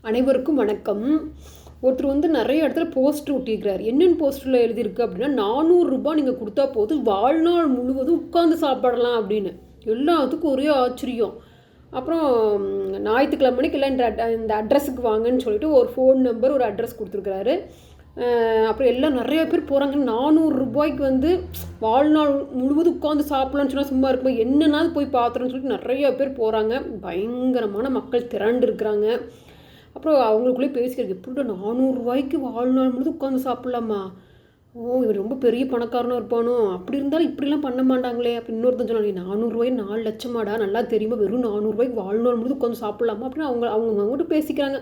அனைவருக்கும் வணக்கம். ஒருத்தர் வந்து நிறைய இடத்துல போஸ்டர் ஒட்டியிருக்கிறார். என்னென்னு போஸ்டரில் எழுதியிருக்கு அப்படின்னா, 400 ரூபாய் நீங்கள் கொடுத்தா போதும், வாழ்நாள் முழுவதும் உட்காந்து சாப்பிடலாம் அப்படின்னு. எல்லாத்துக்கும் ஒரே ஆச்சரியம். அப்புறம் ஞாயிற்றுக்கிழமைக்கு இல்லை இந்த அட்ரஸுக்கு வாங்கன்னு சொல்லிட்டு ஒரு ஃபோன் நம்பர், ஒரு அட்ரஸ் கொடுத்துருக்குறாரு. அப்புறம் எல்லாம் நிறைய பேர் போகிறாங்க. 400 ரூபாய்க்கு வந்து வாழ்நாள் முழுவதும் உட்காந்து சாப்பிட்லான்னு சொன்னால் சும்மா இருக்கும், என்னன்னாவது போய் பார்த்துறோன்னு சொல்லிட்டு நிறைய பேர் போகிறாங்க. பயங்கரமான மக்கள் திரண்டு இருக்கிறாங்க. அப்புறம் அவங்களுக்குள்ளே பேசிக்கிறது, எப்படி 400 ரூபாய்க்கு வாழ்நாள் முழுவதும் உட்காந்து சாப்பிட்லாமா? ஓ, இவர் ரொம்ப பெரிய பணக்காரனாக இருப்பானோ, அப்படி இருந்தாலும் இப்படிலாம் பண்ண மாட்டாங்களே. அப்படி இன்னொருத்தன் சொன்னாங்க, 400 ரூபாய் 4 லட்சமாடா, நல்லா தெரியுமா, வெறும் 400 ரூபாய்க்கு வாழ்நாள் முழுவதும் உட்காந்து சாப்பிட்லாமா அப்படின்னு அவங்ககிட்ட பேசிக்கிறாங்க.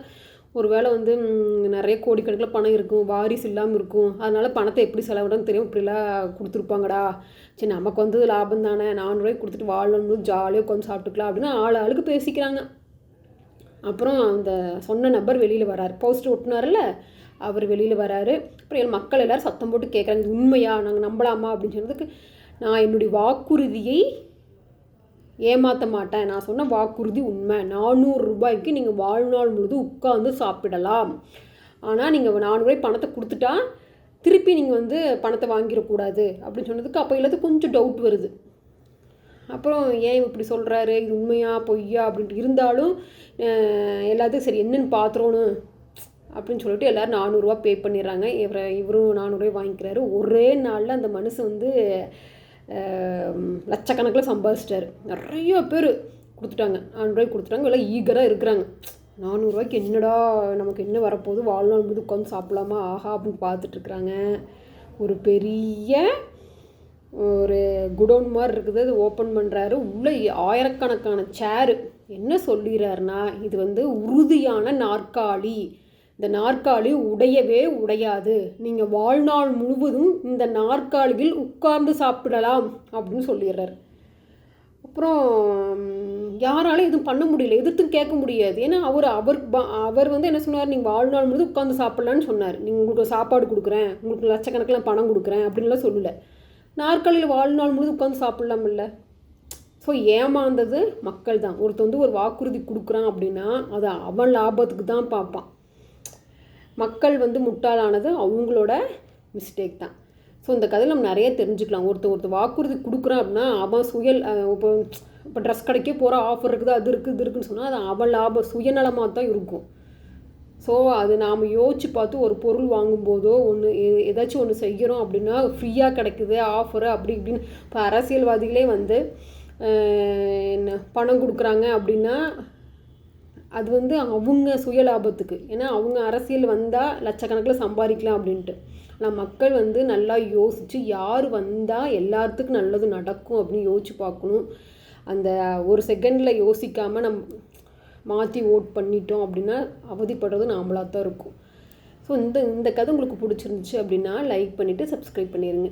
ஒரு வேளை வந்து நிறைய கோடிக்கணக்கில் பணம் இருக்கும், வாரிசு இல்லாமல் இருக்கும், அதனால் பணத்தை எப்படி செலவிடன்னு தெரியும், இப்படிலாம் கொடுத்துருப்பாங்கடா. சரி, நமக்கு வந்து லாபம் தானே, 400 ரூபாய்க்கு கொடுத்துட்டு வாழ்நாள் முழுவதும் ஜாலியாக உட்காந்து சாப்பிட்டுக்கலாம் அப்படின்னு ஆளுக்கு பேசிக்கிறாங்க. அப்புறம் அந்த சொன்ன நபர் வெளியில் வராரு, போஸ்டர் ஒட்டினார்ல அவர் வெளியில் வராரு. அப்புறம் மக்கள் எல்லோரும் சத்தம் போட்டு கேட்குறாங்க, இது உண்மையா, நாங்கள் நம்பலாமா அப்படின்னு சொன்னதுக்கு, நான் என்னுடைய வாக்குறுதியை ஏமாற்ற மாட்டேன், நான் சொன்ன வாக்குறுதி உண்மை, 400 ரூபாய்க்கு நீங்கள் வாழ்நாள் முழுதும் உட்காந்து சாப்பிடலாம். ஆனால் நீங்கள் 400 ரூபாய் பணத்தை கொடுத்துட்டா திருப்பி நீங்கள் வந்து பணத்தை வாங்கிடக்கூடாது அப்படின்னு சொன்னதுக்கு அப்போ எல்லாத்துக்கும் கொஞ்சம் டவுட் வருது. அப்புறம் ஏன் இப்படி சொல்கிறாரு, இது உண்மையா பொய்யா அப்படின்ட்டு இருந்தாலும் எல்லாத்தையும் சரி என்னென்னு பார்த்துறோன்னு அப்படின்னு சொல்லிட்டு எல்லோரும் 400 ரூபா பே பண்ணிடுறாங்க. இவரும் 400 ரூபாய் வாங்கிக்கிறாரு. ஒரே நாளில் அந்த மனுஷன் வந்து லட்சக்கணக்கில் சம்பாதிச்சிட்டாரு. நிறைய பேர் கொடுத்துட்டாங்க, 400 ரூபாய்க்கு கொடுத்துட்டாங்க. எல்லாம் ஈகராக இருக்கிறாங்க. 400 ரூபாய்க்கு என்னடா நமக்கு என்ன வரப்போகுது, வாழ்நாள் முழுது உட்காந்து சாப்பிடலாமா, ஆஹா அப்படின்னு பார்த்துட்ருக்குறாங்க. ஒரு பெரிய ஒரு குடோன் மாதிரி இருக்குது, அது ஓப்பன் பண்ணுறாரு. உள்ளே ஆயிரக்கணக்கான சேரு. என்ன சொல்லிடுறாருன்னா, இது வந்து உறுதியான நாற்காலி, இந்த நாற்காலி உடையவே உடையாது, நீங்கள் வாழ்நாள் முழுவதும் இந்த நாற்காலியில் உட்கார்ந்து சாப்பிடலாம் அப்படின்னு சொல்லிடுறாரு. அப்புறம் யாராலும் எதுவும் பண்ண முடியல, எதிர்த்தும் கேட்க முடியாது. ஏன்னா அவர் வந்து என்ன சொன்னார், நீங்கள் வாழ்நாள் முழுவதும் உட்காந்து சாப்பிட்லான்னு சொன்னார். நீங்கள் உங்களுக்கு சாப்பாடு கொடுக்குறேன், உங்களுக்கு லட்சக்கணக்கில் பணம் கொடுக்குறேன் அப்படின்லாம் சொல்லலை. நாற்காலியில் வாழ்நாள் முழுது உட்காந்து சாப்பிட்லாமில்ல. ஸோ ஏமாந்தது மக்கள் தான். ஒருத்தர் வந்து ஒரு வாக்குறுதி கொடுக்குறான் அப்படின்னா அது அவன் லாபத்துக்கு தான் பார்ப்பான். மக்கள் வந்து முட்டாளானது அவங்களோட மிஸ்டேக் தான். ஸோ இந்த கதையில் நம்ம நிறைய தெரிஞ்சுக்கலாம். ஒருத்தர் வாக்குறுதி கொடுக்குறான் அப்படின்னா அவன் இப்போ ட்ரெஸ் கடைக்கே போகிற ஆஃபர் இருக்குது, அது இருக்குது, இது இருக்குதுன்னு சொன்னால் அது அவன் லாபம் சுயநலமாக தான் இருக்கும். ஸோ அது நாம் யோசித்து பார்த்து ஒரு பொருள் வாங்கும்போதோ ஏதாச்சும் ஒன்று செய்கிறோம் அப்படின்னா ஃப்ரீயாக கிடைக்குது ஆஃபரு அப்படி இப்படின்னு. இப்போ அரசியல்வாதிகளே வந்து பணம் கொடுக்குறாங்க அப்படின்னா அது வந்து அவங்க சுய லாபத்துக்கு. ஏன்னா அவங்க அரசியல் வந்தால் லட்சக்கணக்கில் சம்பாதிக்கலாம் அப்படின்ட்டு. ஆனால் மக்கள் வந்து நல்லா யோசித்து யார் வந்தால் எல்லாத்துக்கும் நல்லது நடக்கும் அப்படின்னு யோசித்து பார்க்கணும். அந்த ஒரு செகண்டில் யோசிக்காமல் மாற்றி ஓட் பண்ணிட்டோம் அப்படின்னா அவதிப்படுறது நாமளாக தான் இருக்கும். ஸோ இந்த கதை உங்களுக்கு பிடிச்சிருந்துச்சு அப்படின்னா லைக் பண்ணிவிட்டு சப்ஸ்கிரைப் பண்ணிடுங்க.